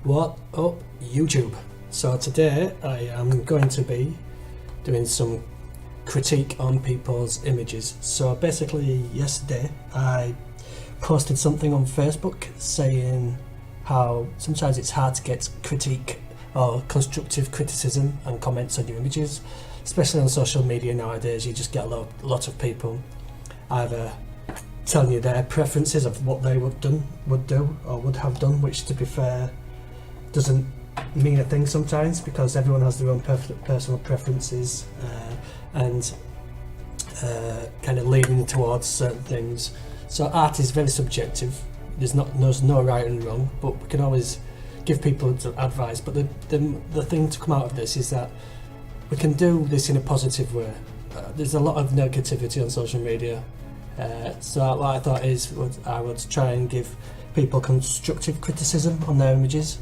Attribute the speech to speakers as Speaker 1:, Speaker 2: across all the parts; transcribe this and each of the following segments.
Speaker 1: What up, YouTube? So today I am going to be doing some critique on people's images. So basically yesterday I posted something on Facebook saying how sometimes it's hard to get critique or constructive criticism and comments on your images, especially on social media nowadays. You just get a lot of people either telling you their preferences of what they would do or would have done, which to be fair doesn't mean a thing sometimes, because everyone has their own personal preferences and kind of leaning towards certain things. So art is very subjective. There's no right and wrong, but we can always give people advice. But the thing to come out of this is that we can do this in a positive way. There's a lot of negativity on social media, so what I thought is I would try and give people constructive criticism on their images.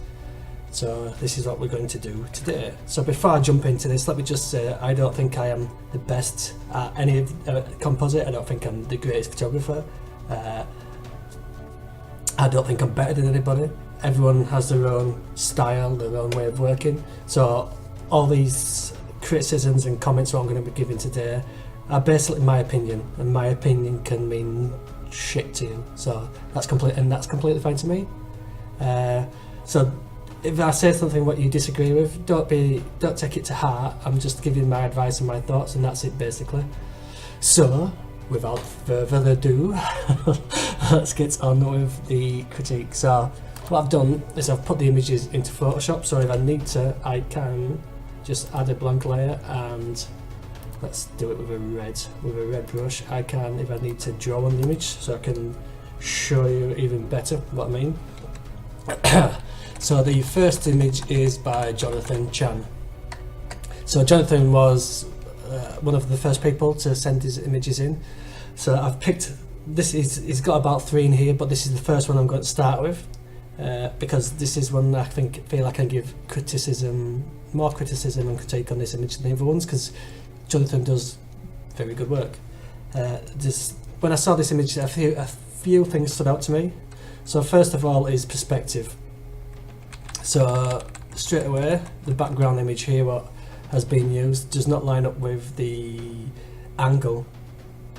Speaker 1: So this is what we're going to do today. So before I jump into this, let me just say I don't think I am the best at any composite. I don't think I'm the greatest photographer. I don't think I'm better than anybody. Everyone has their own style, their own way of working. So all these criticisms and comments what I'm going to be giving today are basically my opinion, and my opinion can mean shit to you. So that's completely fine to me. So if I say something what you disagree with, don't take it to heart. I'm just giving my advice and my thoughts, and that's it basically. So without further ado, let's get on with the critique. So what I've done is I've put the images into Photoshop, so if I need to I can just add a blank layer, and let's do it with a red brush. I can, if I need to, draw on the image so I can show you even better what I mean. So the first image is by Jonathan Chan. So Jonathan was one of the first people to send his images in. So I've picked this. He's got about 3 in here, but this is the first one I'm going to start with because this is one I feel I can give more criticism and critique on this image than the other ones, because Jonathan does very good work. When I saw this image, a few things stood out to me. So first of all is perspective. So straight away, the background image here, what has been used, does not line up with the angle,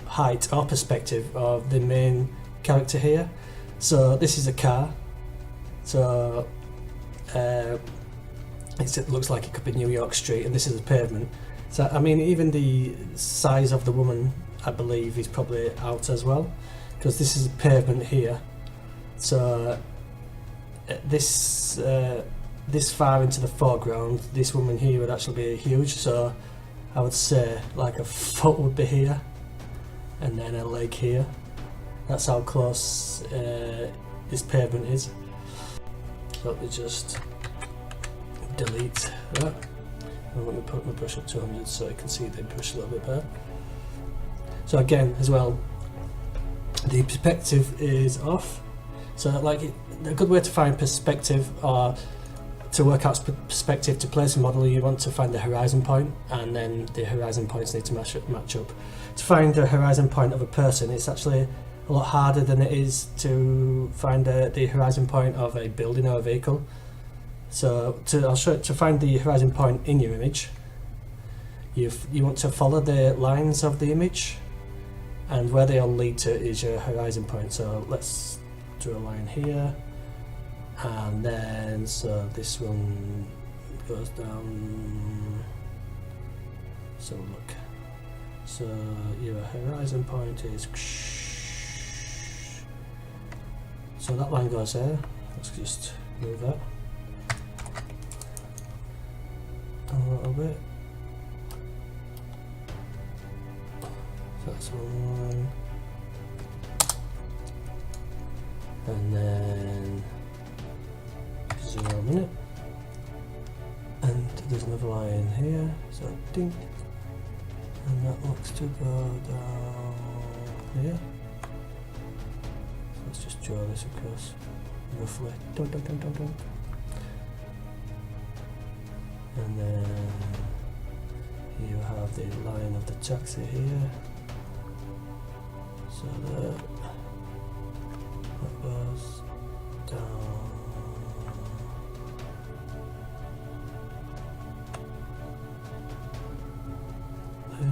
Speaker 1: height or perspective of the main character here. So this is a car, so it looks like it could be New York Street, and this is a pavement. So I mean, even the size of the woman, I believe, is probably out as well, because this is a pavement here. So this far into the foreground, this woman here would actually be huge. So I would say like a foot would be here, and then a leg here. That's how close this pavement is. So let me just delete that. I'm going to put my brush up to 100 so I can see the brush a little bit better. So again, as well, the perspective is off. So like a good way to find perspective, or to work out perspective to place a model, you want to find the horizon point, and then the horizon points need to match up. To find the horizon point of a person, it's actually a lot harder than it is to find the horizon point of a building or a vehicle. So to find the horizon point in your image, you want to follow the lines of the image, and where they all lead to is your horizon point. So let's draw a line here, and then so this one goes down. So look, so your horizon point is, so that line goes there. Let's just move that a little bit. So that's one line, and then zoom in it, and there's another line here. So ding, and that looks to go down here. Let's just draw this across roughly. Dun, dun, dun, dun, dun. And then you have the line of the taxi here. So that goes down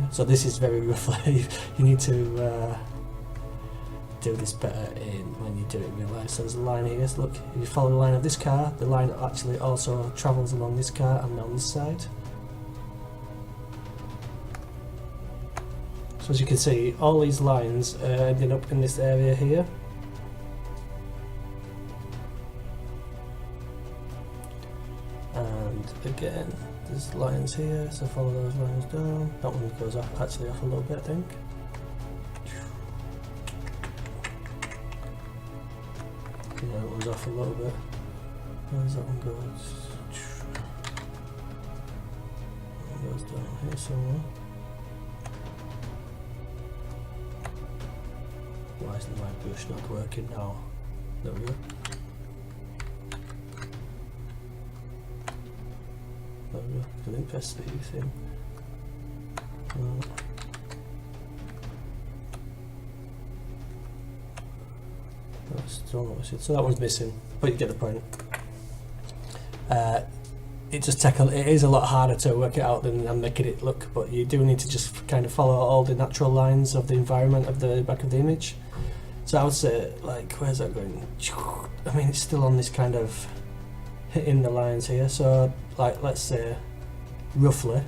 Speaker 1: here. So this is very roughly. You need to do this better when you do it in real life. So there's a line here. So look, if you follow the line of this car, the line actually also travels along this car and on this side. So as you can see, all these lines are ending up in this area here. And again, there's lines here, so follow those lines down. That one goes off, actually off a little bit, I think. Yeah, that one's off a little bit. Where's that one goes? That goes down here somewhere. Why isn't my brush not working now? There we go. There we go. I think press the thing. That's still not missing. So that one's missing, but you get the point. It is a lot harder to work it out than making it look, but you do need to just kind of follow all the natural lines of the environment of the back of the image. So I would say, like, where's that going? I mean, it's still on this kind of hitting the lines here. So, like, let's say roughly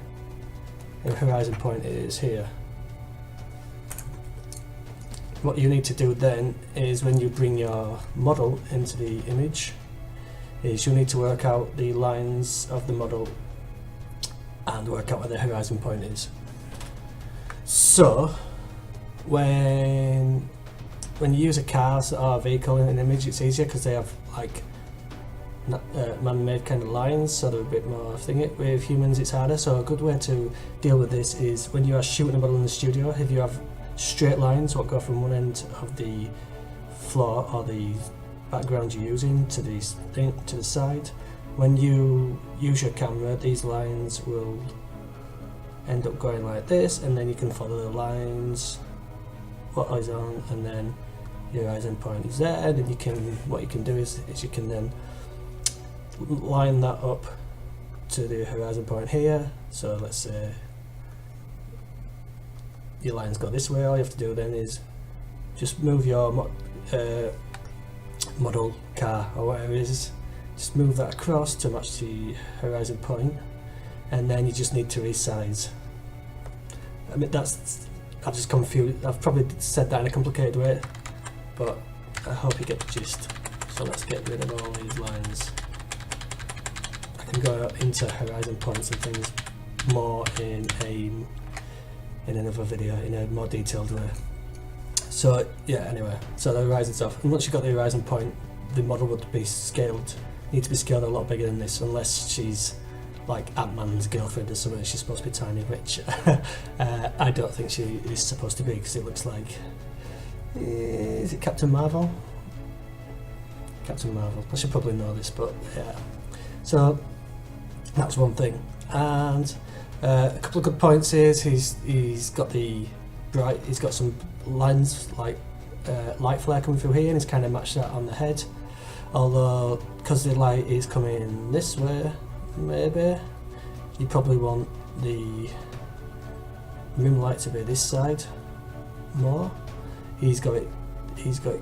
Speaker 1: the horizon point is here. What you need to do then is, when you bring your model into the image, is you need to work out the lines of the model and work out where the horizon point is. So when you use a car or a vehicle in an image, it's easier because they have like man-made kind of lines, so they're a bit more thingy. With humans it's harder, so a good way to deal with this is when you are shooting a model in the studio, if you have straight lines what go from one end of the floor or the background you're using to the side, when you use your camera, these lines will end up going like this, and then you can follow the lines what is on, and then your horizon point is there. And then what you can do is you can then line that up to the horizon point here. So let's say your lines go this way. All you have to do then is just move your model car or whatever it is, just move that across to match the horizon point, and then you just need to resize. I mean, I've just confused. I've probably said that in a complicated way, but I hope you get the gist. So let's get rid of all these lines. I can go into horizon points and things more in another video in a more detailed way. So yeah, anyway, so the horizon's off, and once you've got the horizon point, the model would be scaled. Need to be scaled a lot bigger than this, unless she's like Ant-Man's girlfriend or something. She's supposed to be tiny, which I don't think she is supposed to be, because it looks like, is it Captain Marvel? Captain Marvel. I should probably know this, but yeah. So that's one thing, and a couple of good points is he's got some lines like light flare coming through here, and he's kind of matched that on the head. Although, because the light is coming this way, maybe you probably want the rim light to be this side more. He's got it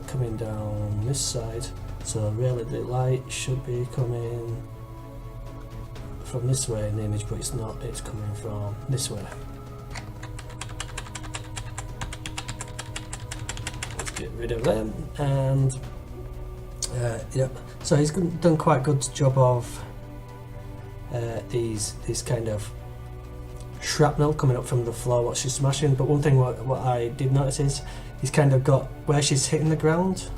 Speaker 1: coming down this side, so really the light should be coming from this way in the image, but it's not. It's coming from this way. Let's get rid of them, and yep. So he's done quite a good job of these kind of shrapnel coming up from the floor what she's smashing. But one thing what I did notice is he's kind of got where she's hitting the ground.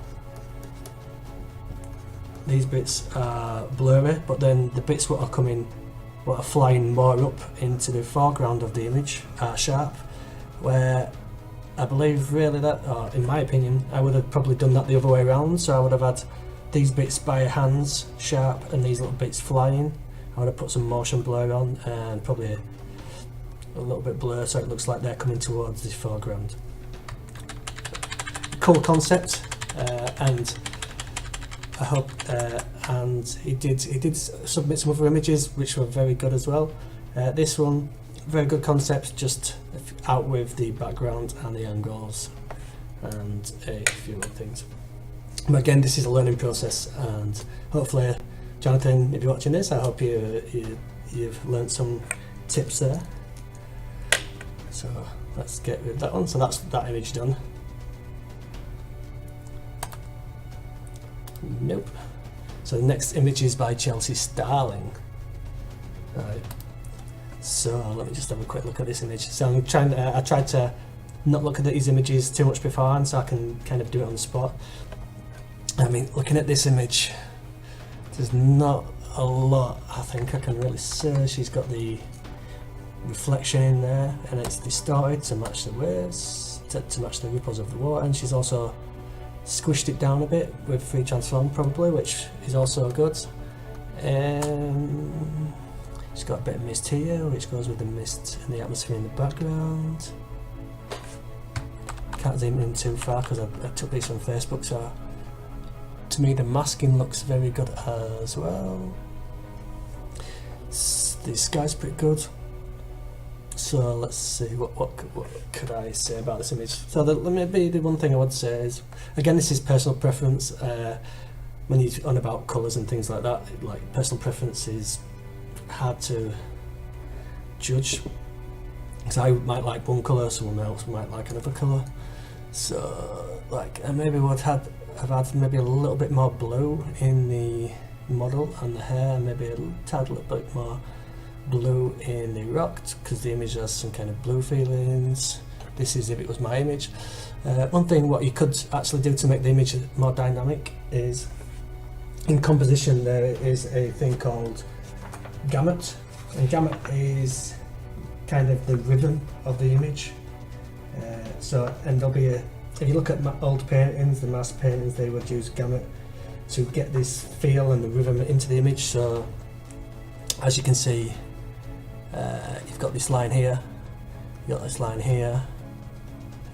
Speaker 1: These bits are blurry, but then the bits what are flying more up into the foreground of the image are sharp. Where I believe really that, or in my opinion, I would have probably done that the other way around. So I would have had these bits by hands sharp and these little bits flying. I would have put some motion blur on and probably a little bit blur so it looks like they're coming towards the foreground. Cool concept, and I hope, and he did submit some other images which were very good as well. This one very good concept, just out with the background and the angles and a few other things. But again, this is a learning process, and hopefully, Jonathan, if you're watching this, I hope you've learned some tips there. So let's get rid of that one. So that's that image done. Nope. So the next image is by Chelsea Starling. Right. So let me just have a quick look at this image. So I'm trying to, I tried to not look at these images too much beforehand, so I can kind of do it on the spot. I mean, looking at this image, there's not a lot I think I can really say. She's got the reflection in there, and it's distorted to match the waves, to match the ripples of the water, and she's also squished it down a bit with free transform probably, which is also good. She's got a bit of mist here, which goes with the mist and the atmosphere in the background. Can't zoom in too far because I took these from Facebook, so to me the masking looks very good as well. The sky's pretty good. So let's see, what could I say about this image? So maybe the one thing I would say is, again, this is personal preference. When you're on about colours and things like that, like personal preference is hard to judge. So I might like one colour, someone else might like another colour. So like I maybe would have had maybe a little bit more blue in the model and the hair, maybe a tad little bit more blue in the rock, because the image has some kind of blue feelings. This is if it was my image. One thing what you could actually do to make the image more dynamic is, in composition there is a thing called gamut, and gamut is kind of the rhythm of the image. And there'll be if you look at old paintings, the master paintings, they would use gamut to get this feel and the rhythm into the image. So as you can see, you've got this line here, you've got this line here,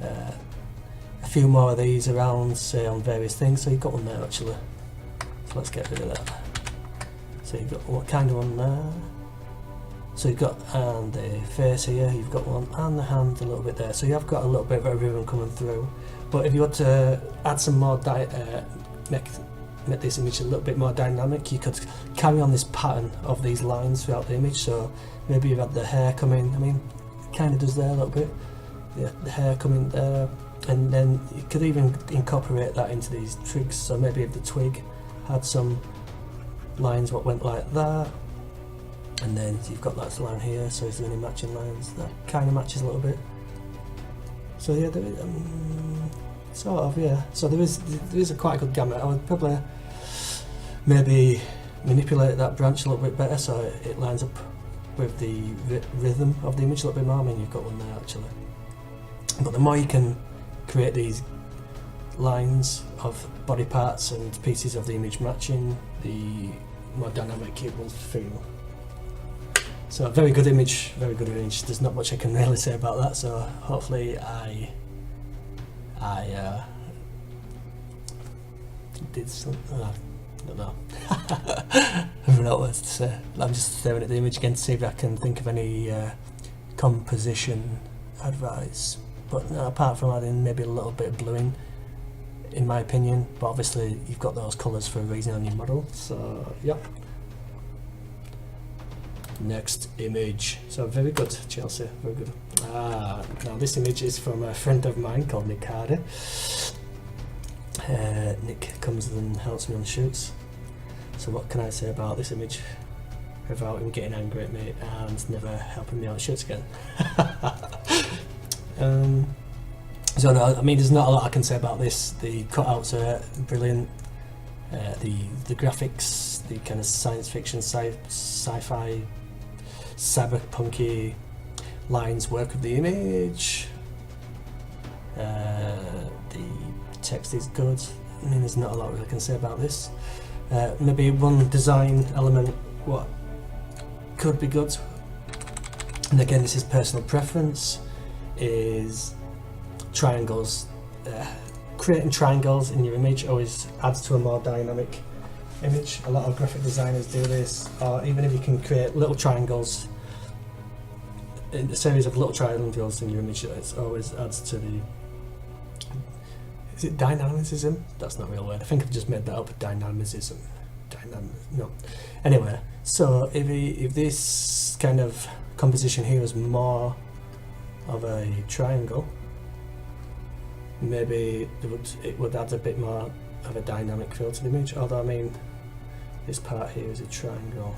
Speaker 1: a few more of these around, say on various things. So you've got one there actually, so let's get rid of that. So you've got what kind of one there, so you've got the face here, you've got one, and the hand a little bit there, so you have got a little bit of a rhythm coming through. But if you want to add some more make this image a little bit more dynamic, you could carry on this pattern of these lines throughout the image. So maybe you've had the hair come in, I mean it kind of does there a little bit, yeah, the hair coming there, and then you could even incorporate that into these twigs. So maybe if the twig had some lines what went like that, and then you've got that line here, so is there any matching lines? That kind of matches a little bit. So yeah, there is, sort of, yeah. So there is a quite a good gamut. I would probably maybe manipulate that branch a little bit better so it lines up with the rhythm of the image a little bit more. I mean, you've got one there actually. But the more you can create these lines of body parts and pieces of the image matching, the more dynamic it will feel. So a very good image, very good image. There's not much I can really say about that, so hopefully I did some, I don't know. I don't know what else to say. I'm just staring at the image again to see if I can think of any composition advice. But no, apart from adding maybe a little bit of blue in my opinion, but obviously you've got those colours for a reason on your model, so yep. Next image. So very good, Chelsea, very good. Now this image is from a friend of mine called Nick Hardy. Nick comes and helps me on shoots. So what can I say about this image without him getting angry at me and never helping me on shoots again? So no, I mean there's not a lot I can say about this. The cutouts are brilliant. The graphics, the kind of science fiction, sci-fi, cyberpunky lines work with the image. The text is good. I mean there's not a lot I can say about this. Maybe one design element what could be good, and again this is personal preference, is triangles. Creating triangles in your image always adds to a more dynamic image. A lot of graphic designers do this, or even if you can create little triangles in a series of little triangles in your image, it always adds to the, is it dynamicism? That's not a real word. I think I've just made that up. Dynamicism. No. Anyway, so if this kind of composition here was more of a triangle, maybe it would add a bit more of a dynamic feel to the image. Although I mean, this part here is a triangle.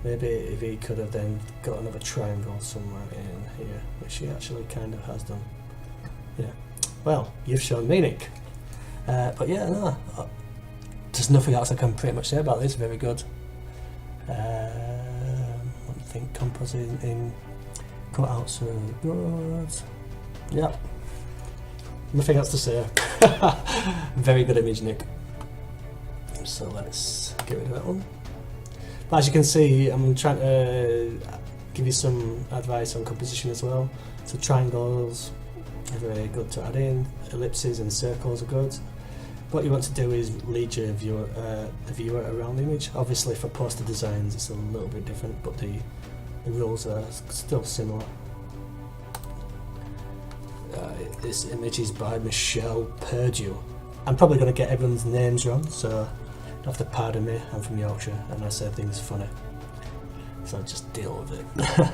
Speaker 1: Maybe if he could have then got another triangle somewhere in here, which he actually kind of has done. Yeah. Well, you've shown me, Nick. But yeah, no, there's nothing else I can pretty much say about this. Very good. I think compositing in cutouts are good. Yeah. Nothing else to say. Very good image, Nick. So let's get rid of that one. But as you can see, I'm trying to give you some advice on composition as well. So triangles are very good to add in. Ellipses and circles are good. What you want to do is lead your viewer around the image. Obviously for poster designs it's a little bit different, but the rules are still similar. This image is by Michelle Purdue. I'm probably going to get everyone's names wrong, so you have to pardon me. I'm from Yorkshire and I say things funny, so just deal with it.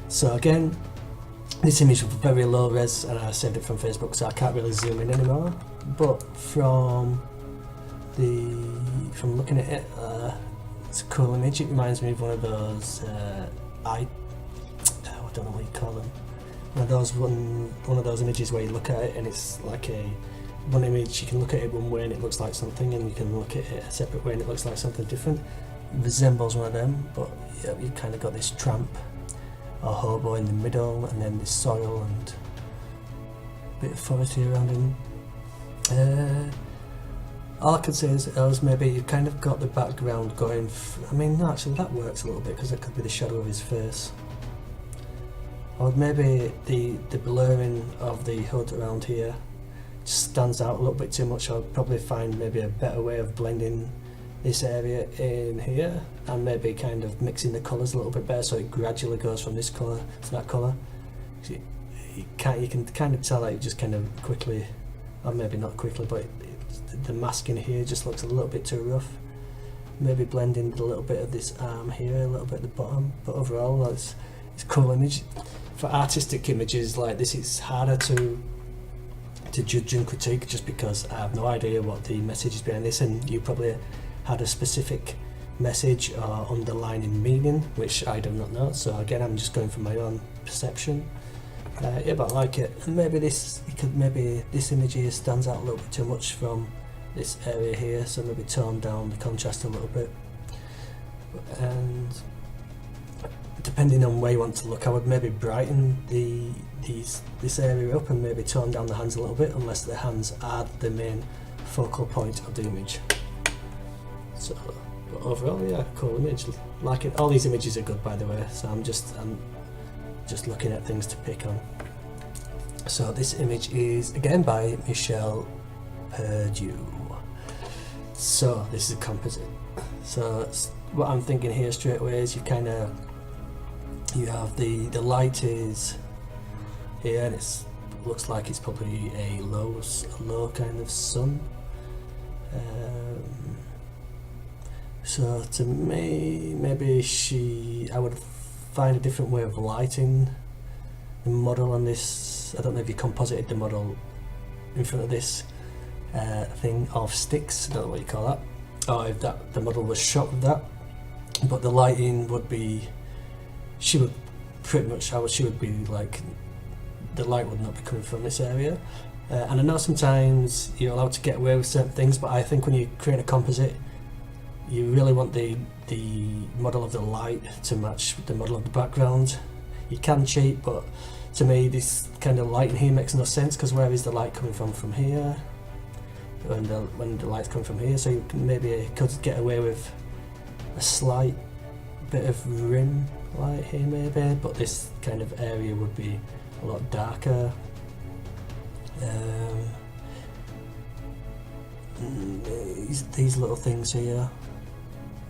Speaker 1: So again, this image was very low res and I saved it from Facebook, so I can't really zoom in anymore. But from looking at it, it's a cool image. It reminds me of one of those I don't know what you call them. One of those images where you look at it and it's like one image, you can look at it one way and it looks like something, and you can look at it a separate way and it looks like something different. It resembles one of them, but yeah, you've kind of got this tramp or hobo in the middle, and then this soil and a bit of forest here around him. All I could say is maybe you've kind of got the background going. I mean, no, actually that works a little bit because it could be the shadow of his face. Or maybe the blurring of the hood around here just stands out a little bit too much. I'll probably find maybe a better way of blending this area in here and maybe kind of mixing the colours a little bit better so it gradually goes from this colour to that colour. You can kind of tell that it just kind of quickly, or maybe not quickly, but the mask in here just looks a little bit too rough. Maybe blend in a little bit of this arm here, a little bit at the bottom, but overall it's a cool image. For artistic images like this, it's harder to judge and critique just because I have no idea what the message is behind this, and you probably had a specific message or underlining meaning which I do not know. So again, I'm just going from my own perception. Yeah, but I like it. And maybe this image here stands out a little bit too much from this area here, so maybe tone down the contrast a little bit. And depending on where you want to look, I would maybe brighten this area up and maybe tone down the hands a little bit, unless the hands are the main focal point of the image. So, but overall, yeah, cool image. Like it. All these images are good, by the way. So I'm just looking at things to pick on. So this image is again by Michelle Purdue. So this is a composite. So what I'm thinking here straight away is you have the light is here, and it looks like it's probably a low kind of sun. So to me, maybe I would find a different way of lighting the model on this. I don't know if you composited the model in front of this thing of sticks, I don't know what you call that, or if the model was shot with that, but the lighting would be, she would be like, the light would not be coming from this area. And I know sometimes you're allowed to get away with certain things, but I think when you create a composite, you really want the model of the light to match the model of the background. You can cheat, but to me this kind of light in here makes no sense, because where is the light coming from here, when the light's coming from here? So you could get away with a slight bit of rim light here maybe, but this kind of area would be a lot darker. These little things here,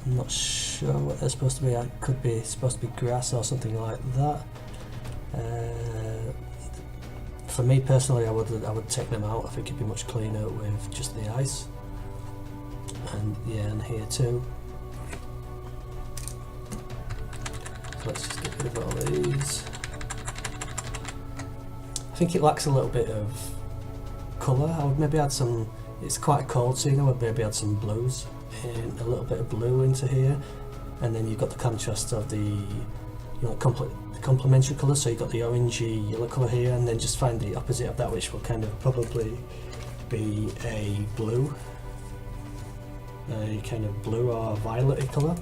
Speaker 1: I'm not sure what they're supposed to be. It could be supposed to be grass or something like that. For me personally, I would take them out. I think it'd be much cleaner with just the ice. And yeah, and here too. So let's just get rid of all these. I think it lacks a little bit of colour. I would maybe add some. It's quite cold, so I would maybe add some blues, and a little bit of blue into here, and then you've got the contrast of the complementary colours. So you've got the orangey yellow colour here, and then just find the opposite of that, which will kind of probably be a blue, a kind of blue or violet colour.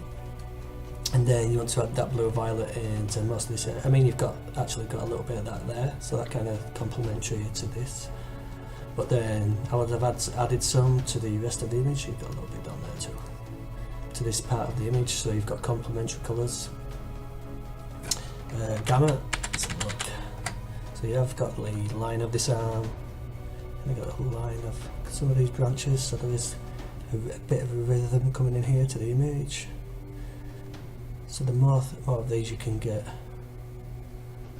Speaker 1: And then you want to add that blue or violet into most of this. I mean, you've actually got a little bit of that there, so that kind of complementary to this. But then I would have added some to the rest of the image. You've got a little bit down there too, to this part of the image, so you've got complementary colours. Gamma, let's have a look. So you have got the line of this arm, and you've got the line of some of these branches, so there is a bit of a rhythm coming in here to the image. So the more of these you can get,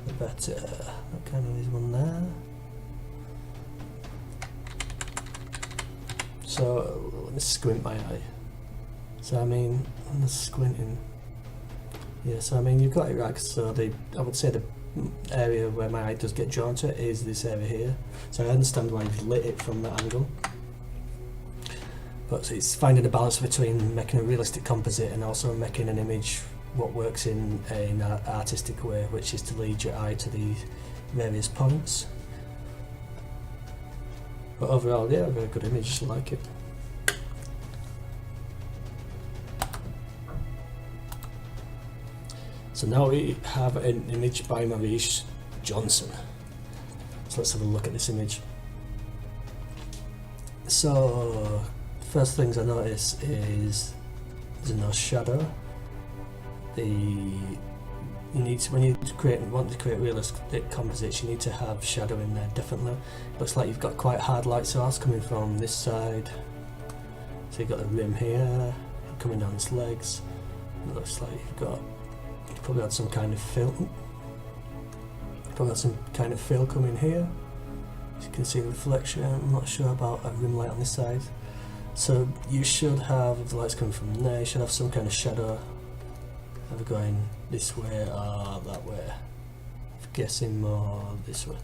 Speaker 1: the better. That kind of is one there. So let me squint my eye. So I mean, I'm squinting. Yeah, so I mean you've got it right. So I would say the area where my eye does get drawn to is this area here. So I understand why you've lit it from that angle. But it's finding a balance between making a realistic composite and also making an image what works in an artistic way, which is to lead your eye to the various points. But overall, yeah, a very good image, I like it. So now we have an image by Maurice Johnson. So let's have a look at this image. So first things I notice is there's no shadow. When you want to create realistic composites, you need to have shadow in there, definitely. Looks like you've got quite hard light source coming from this side. So you've got the rim here, coming down its legs. It looks like you've probably had some kind of fill. Coming here. As you can see the reflection. I'm not sure about a rim light on this side. So you should have, if the light's coming from there, you should have some kind of shadow either going this way or that way. I'm guessing more this way.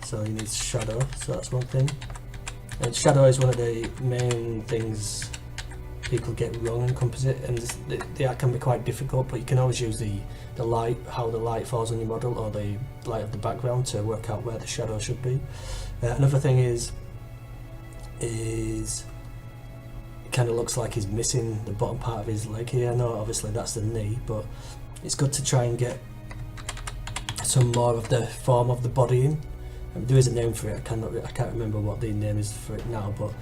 Speaker 1: So you need shadow, so that's one thing. And shadow is one of the main things people get wrong in composite, and the art can be quite difficult, but you can always use the light, how the light falls on your model, or the light of the background to work out where the shadow should be. Another thing is it kind of looks like he's missing the bottom part of his leg here. No, obviously that's the knee, but it's good to try and get some more of the form of the body in. There is a name for it, I can't remember what the name is for it now, but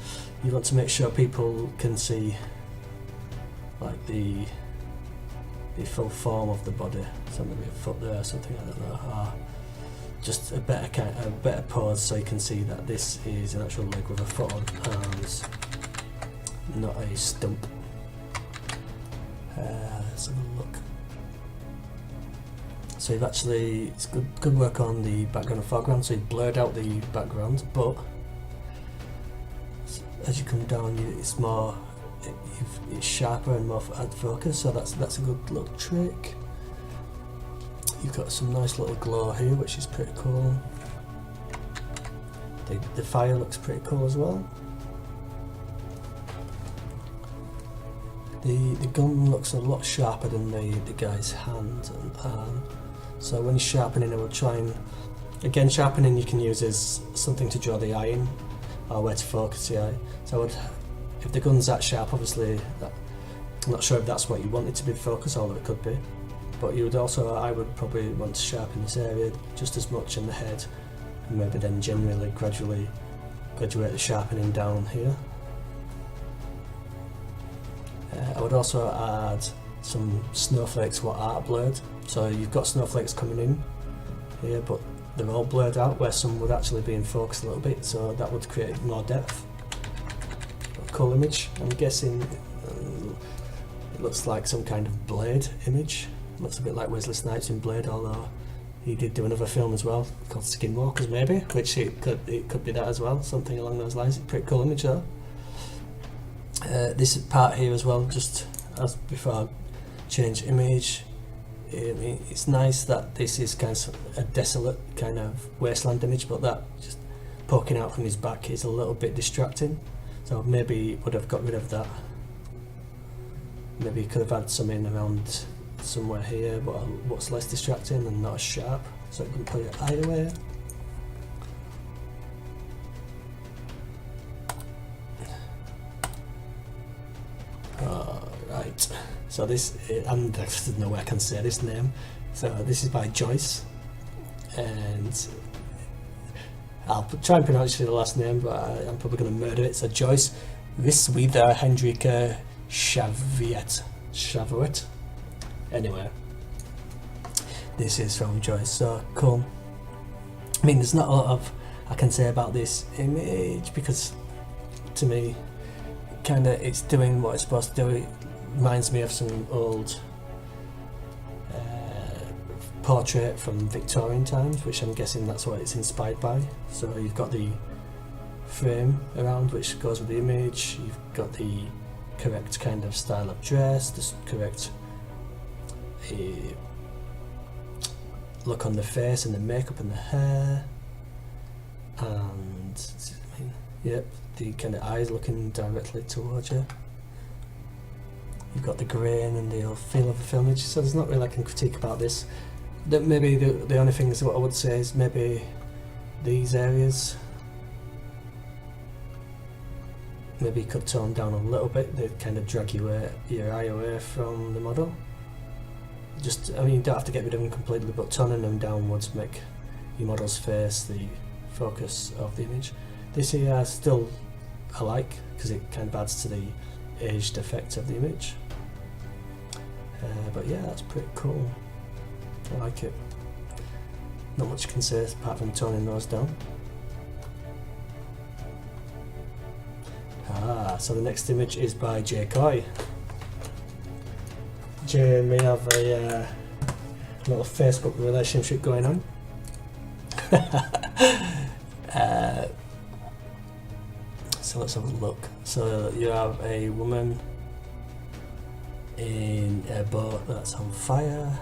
Speaker 1: you want to make sure people can see like the full form of the body. So maybe a foot there or something, I don't know, or just a better pose so you can see that this is an actual leg with a foot on arms, not a stump. Let's have a look. So you've actually, it's good work on the background and foreground, so you've blurred out the background, but as you come down it's sharper and more ad focus, so that's a good little trick. You've got some nice little glow here, which is pretty cool. The fire looks pretty cool as well. The gun looks a lot sharper than the guy's hand and arm. So when you're sharpening, I would try and, again, sharpening you can use as something to draw the eye in, or where to focus the eye. So if the gun's that sharp, obviously, I'm not sure if that's what you want it to be focused, although it could be. But I would probably want to sharpen this area just as much in the head, and maybe then generally graduate the sharpening down here. I would also add some snowflakes what aren't blurred. So you've got snowflakes coming in here, but they're all blurred out, where some would actually be in focus a little bit, so that would create more depth. A cool image. I'm guessing It looks like some kind of Blade image. It looks a bit like Wesley Snipes in Blade, although he did do another film as well called Skinwalkers, maybe, which it could be that as well, something along those lines. Pretty cool image though. This part here as well, just as before I change image, it's nice that this is kind of a desolate kind of wasteland image, but that just poking out from his back is a little bit distracting, so maybe would have got rid of that. Maybe you could have had some in around somewhere here, but what's less distracting and not as sharp, so I can put it either way. Right, so this, and there's no way I can say this name, so this is by Joyce, and I'll try and pronounce the last name, but I'm probably going to murder it. So Joyce Viswitha Hendrika Shavuet. Anyway, this is from Joyce, so cool. I mean, there's not a lot of I can say about this image, because to me, kinda it's doing what it's supposed to do. It reminds me of some old portrait from Victorian times, which I'm guessing that's what it's inspired by. So you've got the frame around which goes with the image, you've got the correct kind of style of dress, the correct look on the face and the makeup and the hair, and yep, the kind of eyes looking directly towards you. You've got the grain and the feel of the filmage, so there's not really I can critique about this. That maybe the only thing is what I would say is maybe these areas maybe you could tone down a little bit. They kind of drag your eye away from the model. Just, I mean, you don't have to get rid of them completely, but toning them downwards make your model's face the focus of the image. This here still I like, because it kind of adds to the aged effect of the image. But yeah, that's pretty cool. I like it. Not much you can say apart from toning those down. So the next image is by Jay Coy. Jay and me have a little Facebook relationship going on. So let's have a look. So you have a woman in a boat that's on fire,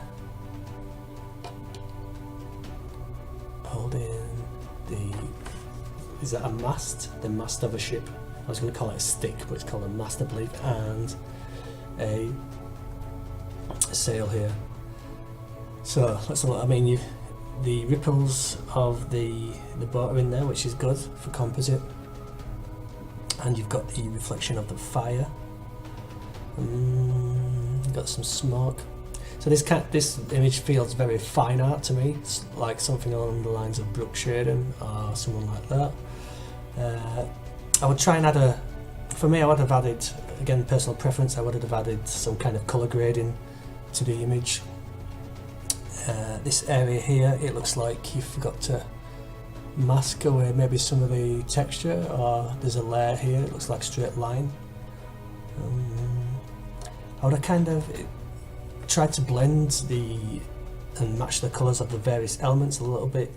Speaker 1: holding is that a mast? The mast of a ship. I was going to call it a stick, but it's called a mast, I believe, and a sail here. So let's have a look. I mean, the ripples of the boat are in there, which is good for composite, and you've got the reflection of the fire. Got some smoke. So this image feels very fine art to me. It's like something along the lines of Brooke Sheridan or someone like that. I would try and add for me I would have added, again personal preference, I would have added some kind of colour grading to the image. This area here, it looks like you forgot to mask away maybe some of the texture, or there's a layer here, it looks like straight line. I would have kind of tried to blend and match the colours of the various elements a little bit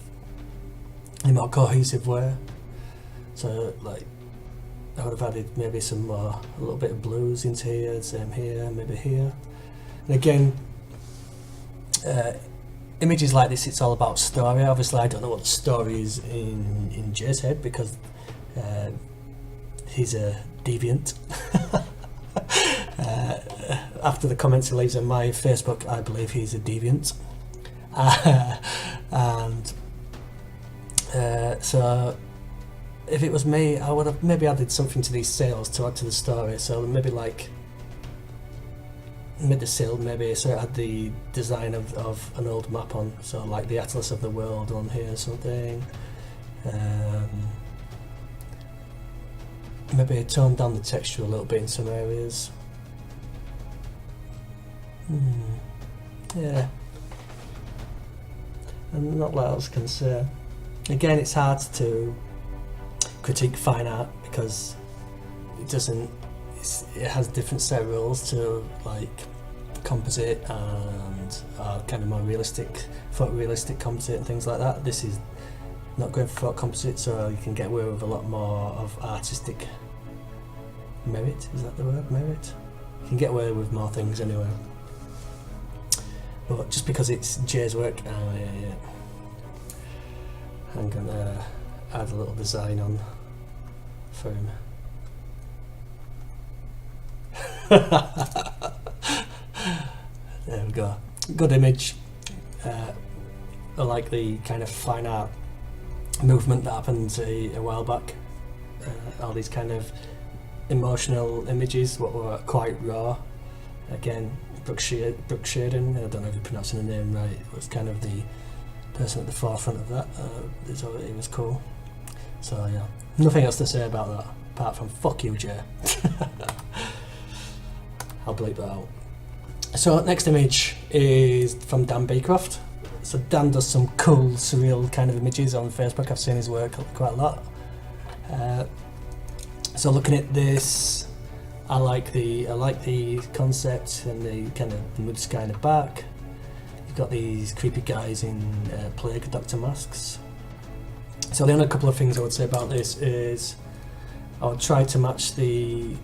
Speaker 1: in a more cohesive way. So like I would have added maybe some a little bit of blues into here, same here, maybe here. And again, images like this, it's all about story. Obviously I don't know what the story is in Jay's head, because he's a deviant. After the comments he leaves on my Facebook, I believe he's a deviant. So if it was me, I would have maybe added something to these sails to add to the story. So maybe like mid the sail, maybe so it had the design of an old map on, so like the Atlas of the World on here or something. Maybe tone down the texture a little bit in some areas. Yeah, and not what else can say. Again, it's hard to critique fine art because it's it has different set of rules to like composite and kind of more realistic, photorealistic composite and things like that. This is not going for photo composite, so you can get away with a lot more of artistic merit. Is that the word? Merit? You can get away with more things anyway. But just because it's Jay's work, I'm gonna add a little design on for him. There we go. Good image. I like the kind of fine art movement that happened a while back. All these kind of emotional images, what were quite raw. Again, Brooke Sheridan, I don't know if you're pronouncing the name right, was kind of the person at the forefront of that. It was cool. So yeah, nothing else to say about that, apart from fuck you, Jay. I'll bleep that out. So next image is from Dan Beecroft. So Dan does some cool, surreal kind of images on Facebook. I've seen his work quite a lot. So looking at this, I like the concept and the kind of mood sky in the back. You've got these creepy guys in plague doctor masks. So the only couple of things I would say about this is I would try to match the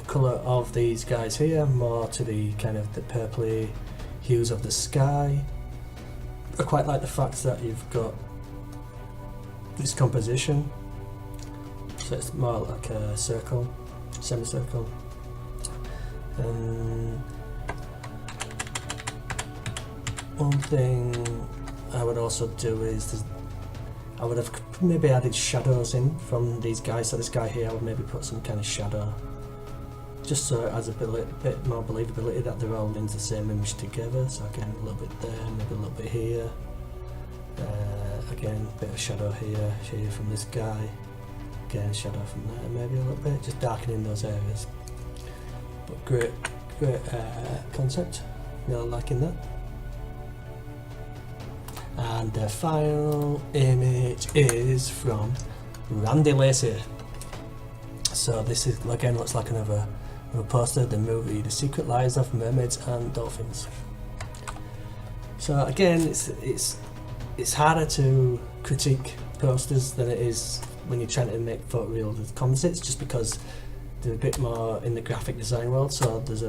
Speaker 1: colour of these guys here more to the kind of the purpley hues of the sky. I quite like the fact that you've got this composition, so it's more like a circle, semicircle. One thing I would also do is I would have maybe added shadows in from these guys. So this guy here, I would maybe put some kind of shadow, just so it has a bit more believability that they're all in the same image together. So again, a little bit there, maybe a little bit here. Again, a bit of shadow here from this guy. Again, shadow from there, maybe a little bit, just darkening those areas. But great concept, really liking that. And the final image is from Randy Lacey. So this is again looks like another poster of the movie The Secret Lives of Mermaids and Dolphins. So again, it's harder to critique posters than it is when you're trying to make photoreal composites, just because they're a bit more in the graphic design world. So there's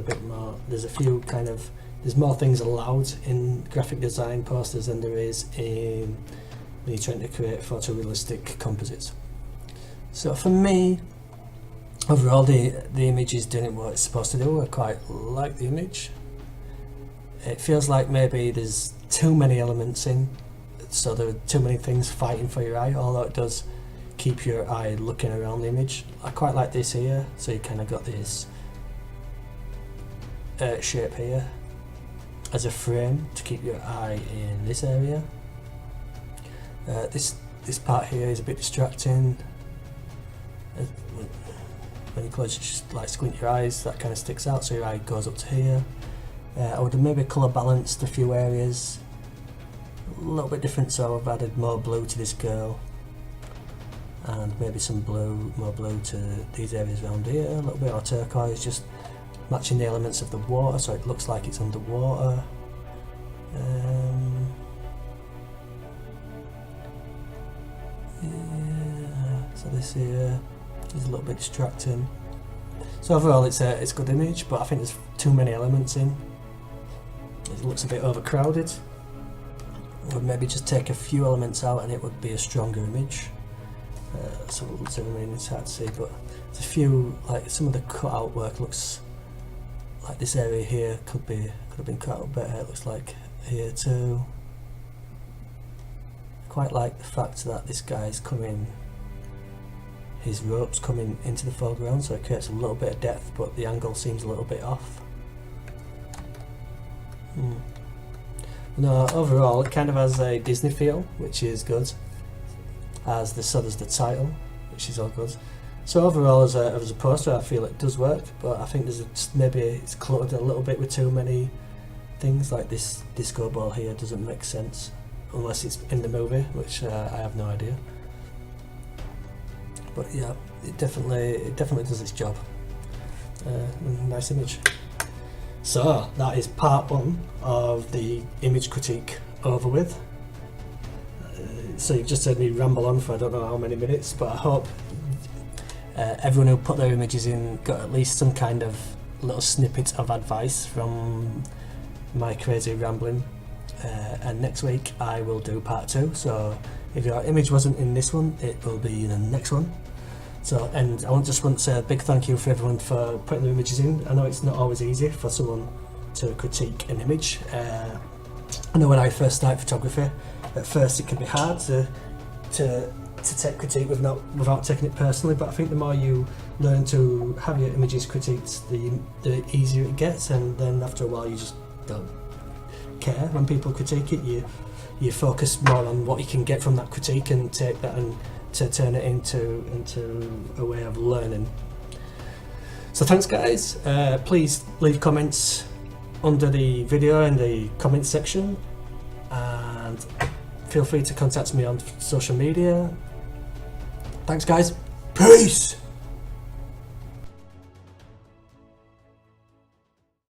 Speaker 1: more things allowed in graphic design posters than there is in when you're trying to create photorealistic composites. So for me, overall the image is doing what it's supposed to do. I quite like the image. It feels like maybe there's too many elements in, so there are too many things fighting for your eye, although it does keep your eye looking around the image. I quite like this here, so you kind of got this shape here as a frame to keep your eye in this area. This part here is a bit distracting. When you close, just like squint your eyes, that kind of sticks out, so your eye goes up to here. I would have maybe colour balanced a few areas a little bit different, so I've added more blue to this girl and maybe some more blue to these areas around here, a little bit more turquoise, just matching the elements of the water so it looks like it's underwater. Yeah, so this here is a little bit distracting. So overall it's a good image, but I think there's too many elements in. It looks a bit overcrowded. I would maybe just take a few elements out and it would be a stronger image. So it's hard to see, but there's a few, like some of the cut out work looks like this area here could have been cut out better. It looks like here too. Quite like the fact that this guy's his rope's coming into the foreground, so it creates a little bit of depth, but the angle seems a little bit off. No, overall it kind of has a Disney feel, which is good. So does the title, which is all good. So overall, as a poster, I feel it does work, but I think maybe it's cluttered a little bit with too many things. Like this disco ball here doesn't make sense unless it's in the movie, which I have no idea. But yeah, it definitely does its job. nice image. So that is part 1 of the image critique over with. So you've just heard me ramble on for I don't know how many minutes, but I hope everyone who put their images in got at least some kind of little snippet of advice from my crazy rambling. And next week I will do part 2, so if your image wasn't in this one, it will be in the next one. So, and I just want to say a big thank you for everyone for putting their images in. I know it's not always easy for someone to critique an image. I know when I first started photography, at first it can be hard to take critique without taking it personally, but I think the more you learn to have your images critiqued, the easier it gets, and then after a while you just don't care when people critique it. You focus more on what you can get from that critique and take that and to turn it into a way of learning. So thanks guys, please leave comments under the video in the comments section, and feel free to contact me on social media. Thanks guys, peace!